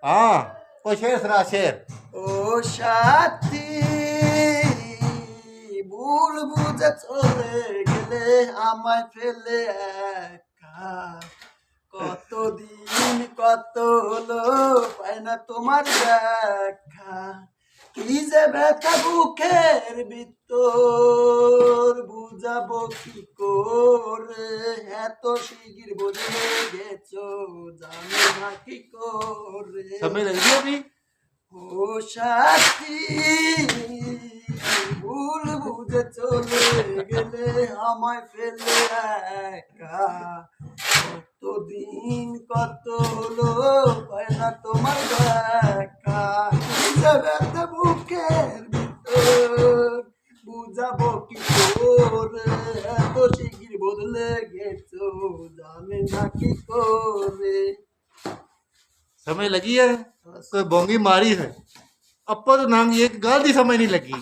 हाँ कोई शेर सुना शेर। ও সাথী ভুল বুঝে চলে গেলে আমায় ফেলে একা কতদিন কত হলো পাই না তোমার দেখা কি যে ব্যথা বুকের ভিতর বুঝাবো কি করে এত শিগগির বদলে গেছো জানো না কি করে समय लग रही है अभी। ও সাথী ভুল বুঝে চলে গেলে আমায় ফেলে একা কতদিন কত হলো পাই না তোমার দেখা ব্যথা বুকের ভিতর বুঝাবো কি করে এত শিগগির বদলে গেছো জানে না কি করে समय लगी है कोई बोंगी मारी है। अब तो नाम ये गाल दी समय नहीं लगी।